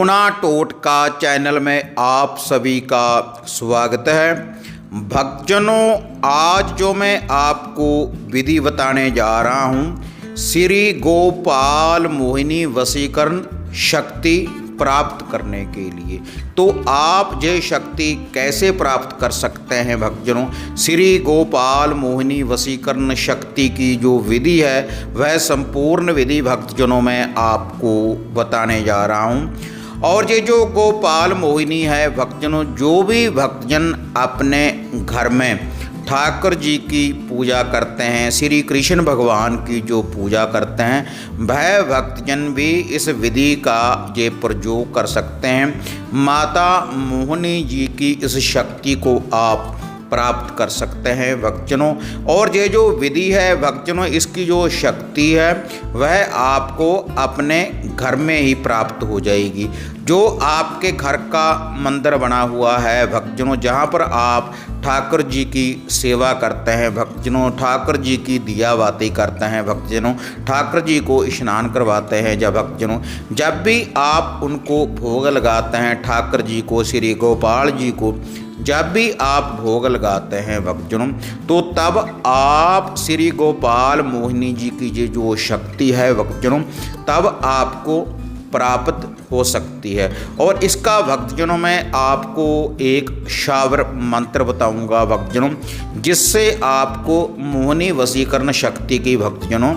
गुना टोटका चैनल में आप सभी का स्वागत है। भक्तजनों, आज जो मैं आपको विधि बताने जा रहा हूँ, श्री गोपाल मोहिनी वशीकरण शक्ति प्राप्त करने के लिए। तो आप ये शक्ति कैसे प्राप्त कर सकते हैं भक्तजनों? श्री गोपाल मोहिनी वशीकरण शक्ति की जो विधि है वह संपूर्ण विधि भक्तजनों में आपको बताने जा रहा हूँ। और ये जो गोपाल मोहिनी है भक्तजनों, जो भी भक्तजन अपने घर में ठाकुर जी की पूजा करते हैं, श्री कृष्ण भगवान की जो पूजा करते हैं, वह भक्तजन भी इस विधि का ये प्रयोग कर सकते हैं। माता मोहिनी जी की इस शक्ति को आप प्राप्त कर सकते हैं भक्तजनों। और ये जो विधि है भक्तजनों, इसकी जो शक्ति है वह आपको अपने घर में ही प्राप्त हो जाएगी। जो आपके घर का मंदिर बना हुआ है भक्तजनों, जहाँ पर आप ठाकुर जी की सेवा करते हैं भक्तजनों, ठाकुर जी की दिया बाती करते हैं भक्तजनों, ठाकुर जी को स्नान करवाते हैं जब भक्तजनों, जब भी आप उनको भोग लगाते हैं ठाकुर जी को, श्री गोपाल जी को जब भी आप भोग लगाते हैं भक्तजनों, तो तब आप श्री गोपाल मोहिनी जी की ये जो शक्ति है भक्तजनों, तब आपको प्राप्त हो सकती है। और इसका भक्तजनों मैं आपको एक शावर मंत्र बताऊंगा भक्तजनों, जिससे आपको मोहिनी वशीकरण शक्ति की भक्तजनों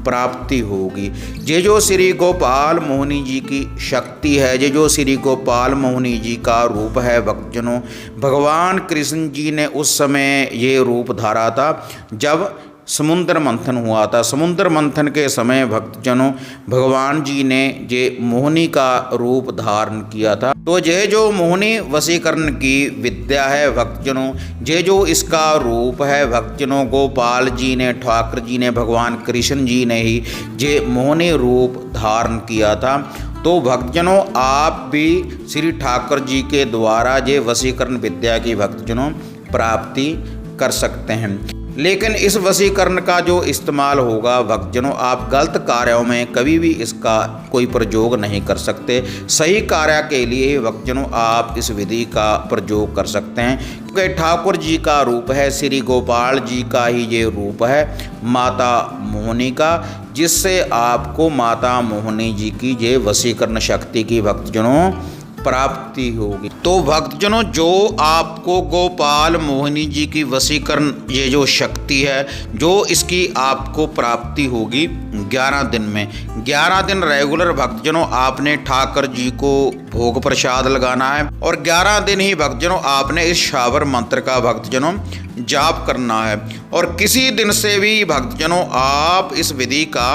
प्राप्ति होगी। ये जो श्री गोपाल मोहिनी जी की शक्ति है, ये जो श्री गोपाल मोहिनी जी का रूप है भक्तजनों, भगवान कृष्ण जी ने उस समय ये रूप धारा था जब समुद्र मंथन हुआ था। समुद्र मंथन के समय भक्तजनों भगवान जी ने ये मोहिनी का रूप धारण किया था। तो ये जो मोहिनी वशीकरण की विद्या है भक्तजनों, ये जो इसका रूप है भक्तजनों, गोपाल जी ने, ठाकुर जी ने, भगवान कृष्ण जी ने ही ये मोहिनी रूप धारण किया था। तो भक्तजनों आप भी श्री ठाकुर जी के द्वारा ये वशीकरण विद्या की भक्तजनों प्राप्ति कर सकते हैं। लेकिन इस वशीकरण का जो इस्तेमाल होगा भक्तजनों, आप गलत कार्यों में कभी भी इसका कोई प्रयोग नहीं कर सकते। सही कार्य के लिए भक्तजनों आप इस विधि का प्रयोग कर सकते हैं, क्योंकि ठाकुर जी का रूप है, श्री गोपाल जी का ही ये रूप है माता मोहिनी का, जिससे आपको माता मोहिनी जी की ये वशीकरण शक्ति की भक्तजनों प्राप्ति होगी। तो भक्तजनों, जो आपको गोपाल मोहिनी जी की वशीकरण ये जो शक्ति है, जो इसकी आपको प्राप्ति होगी 11 दिन में। 11 दिन रेगुलर भक्तजनों आपने ठाकुर जी को भोग प्रसाद लगाना है, और 11 दिन ही भक्तजनों आपने इस शावर मंत्र का भक्तजनों जाप करना है। और किसी दिन से भी भक्तजनों आप इस विधि का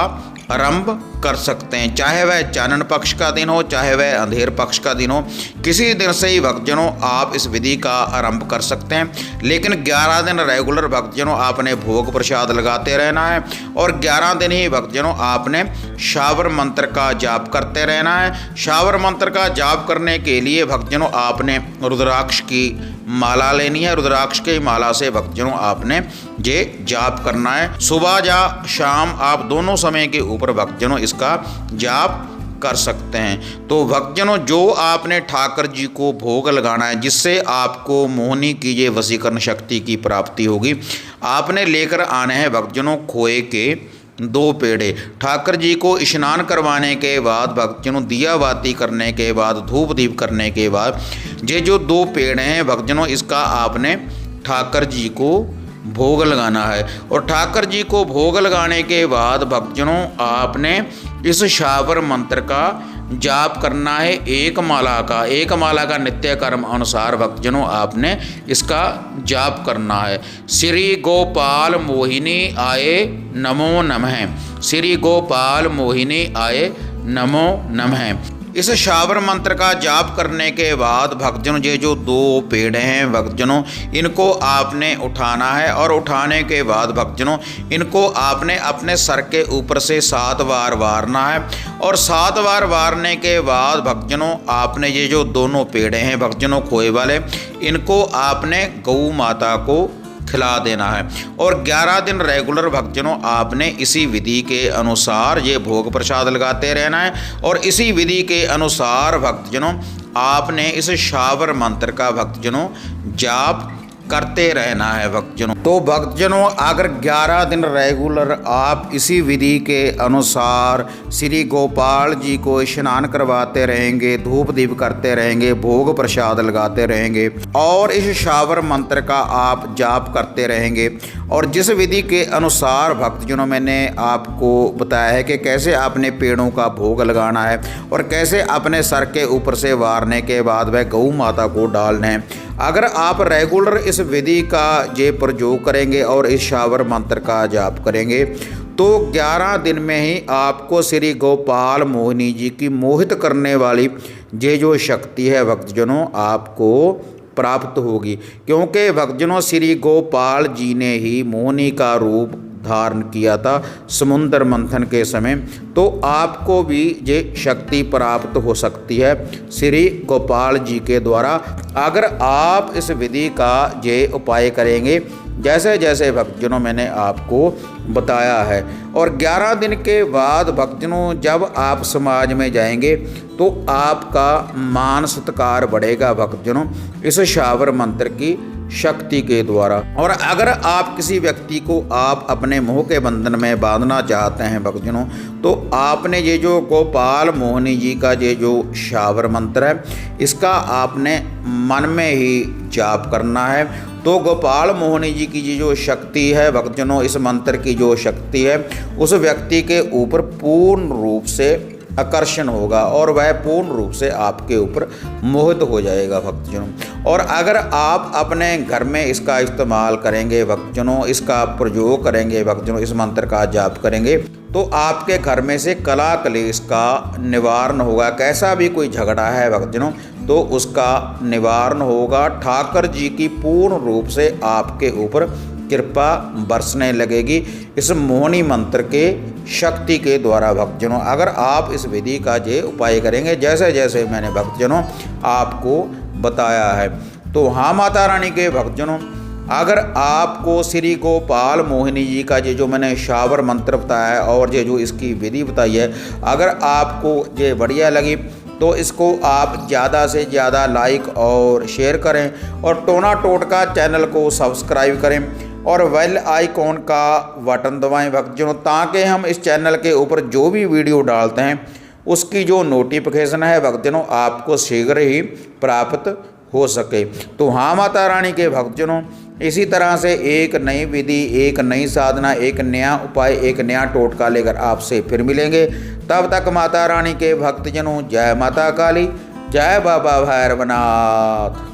आरंभ कर सकते हैं, चाहे वह चानन पक्ष का दिन हो, चाहे वह अंधेर पक्ष का दिन हो, किसी दिन से ही भक्तजनों आप इस विधि का आरंभ कर सकते हैं। लेकिन 11 दिन रेगुलर भक्तजनों आपने भोग प्रसाद लगाते रहना है, और 11 दिन ही भक्तजनों आपने शावर मंत्र का जाप करते रहना है। शावर मंत्र का जाप करने के लिए भक्तजनों आपने रुद्राक्ष की माला लेनी है। रुद्राक्ष की माला से भक्तजनों आपने ये जाप करना है। सुबह या शाम आप दोनों समय के ऊपर भक्तजनों इसका जाप कर सकते हैं। तो भक्तजनों, जो आपने ठाकुर जी को भोग लगाना है, जिससे आपको मोहिनी की ये वशीकरण शक्ति की प्राप्ति होगी, आपने लेकर आने हैं भक्तजनों खोए के 2 पेड़े। ठाकुर जी को स्नान करवाने के बाद भक्तजनों, दिया बाती करने के बाद, धूप दीप करने के बाद, ये जो 2 पेड़ हैं भक्तजनों, इसका आपने ठाकुर जी को भोग लगाना है। और ठाकुर जी को भोग लगाने के बाद भक्तजनों आपने इस शावर मंत्र का जाप करना है। एक माला का नित्य कर्म अनुसार भक्तजनों आपने इसका जाप करना है। श्री गोपाल मोहिनी आए नमो नमः, श्री गोपाल मोहिनी आए नमो नमः। इस शावर मंत्र का जाप करने के बाद भक्तजनों, ये जो 2 पेड़ हैं भक्तजनों, इनको आपने उठाना है, और उठाने के बाद भक्तजनों इनको आपने अपने सर के ऊपर से 7 बार वारना है। और 7 बार वारने के बाद भक्तजनों आपने ये जो दोनों पेड़ हैं भक्तजनों खोए वाले, इनको आपने गौ माता को खिला देना है। और 11 दिन रेगुलर भक्तजनों आपने इसी विधि के अनुसार ये भोग प्रसाद लगाते रहना है। और इसी विधि के अनुसार भक्तजनों आपने इस शावर मंत्र का भक्तजनों जाप करते रहना है भक्तजनों। तो भक्तजनों अगर 11 दिन रेगुलर आप इसी विधि के अनुसार श्री गोपाल जी को स्नान करवाते रहेंगे, धूप दीप करते रहेंगे, भोग प्रसाद लगाते रहेंगे और इस शावर मंत्र का आप जाप करते रहेंगे, और जिस विधि के अनुसार भक्तजनों मैंने आपको बताया है कि कैसे आपने पेड़ों का भोग लगाना है और कैसे अपने सर के ऊपर से वारने के बाद वह गौ माता को डालना है। अगर आप रेगुलर इस विधि का ये प्रयोग करेंगे और इस शावर मंत्र का जाप करेंगे तो 11 दिन में ही आपको श्री गोपाल मोहिनी जी की मोहित करने वाली ये जो शक्ति है भक्तजनों आपको प्राप्त होगी। क्योंकि भक्तजनों श्री गोपाल जी ने ही मोहिनी का रूप धारण किया था समुद्र मंथन के समय, तो आपको भी ये शक्ति प्राप्त हो सकती है श्री गोपाल जी के द्वारा अगर आप इस विधि का ये उपाय करेंगे जैसे जैसे भक्तजनों मैंने आपको बताया है। और 11 दिन के बाद भक्तजनों जब आप समाज में जाएंगे तो आपका मान सत्कार बढ़ेगा भक्तजनों इस शावर मंत्र की शक्ति के द्वारा। और अगर आप किसी व्यक्ति को आप अपने मोह के बंधन में बांधना चाहते हैं भक्तजनों तो आपने ये जो गोपाल मोहिनी जी का ये जो शावर मंत्र है इसका आपने मन में ही जाप करना है। तो गोपाल मोहिनी जी की जो शक्ति है भक्तजनों, इस मंत्र की जो शक्ति है उस व्यक्ति के ऊपर पूर्ण रूप से आकर्षण होगा और वह पूर्ण रूप से आपके ऊपर मोहित हो जाएगा भक्तजनों। और अगर आप अपने घर में इसका इस्तेमाल करेंगे भक्तजनों, इसका प्रयोग करेंगे भक्तजनों, इस मंत्र का जाप करेंगे तो आपके घर में से कला कलेश का निवारण होगा। कैसा भी कोई झगड़ा है भक्तजनों तो उसका निवारण होगा। ठाकर जी की पूर्ण रूप से आपके ऊपर कृपा बरसने लगेगी इस मोहिनी मंत्र के शक्ति के द्वारा भक्तजनों। अगर आप इस विधि का ये उपाय करेंगे जैसे जैसे मैंने भक्तजनों आपको बताया है। तो हाँ माता रानी के भक्तजनों, अगर आपको श्री गोपाल मोहिनी जी का ये जो मैंने शावर मंत्र बताया है और ये जो इसकी विधि बताई है, अगर आपको ये बढ़िया लगी तो इसको आप ज़्यादा से ज़्यादा लाइक और शेयर करें और टोना टोटका चैनल को सब्सक्राइब करें और बेल आइकॉन का बटन दबाएं भक्तजनों, ताकि हम इस चैनल के ऊपर जो भी वीडियो डालते हैं उसकी जो नोटिफिकेशन है भक्तजनों आपको शीघ्र ही प्राप्त हो सके। तो हाँ माता रानी के भक्तजनों, इसी तरह से एक नई विधि, एक नई साधना, एक नया उपाय, एक नया टोटका लेकर आपसे फिर मिलेंगे। तब तक माता रानी के भक्तजनों जय माता काली, जय बाबा भैरवनाथ।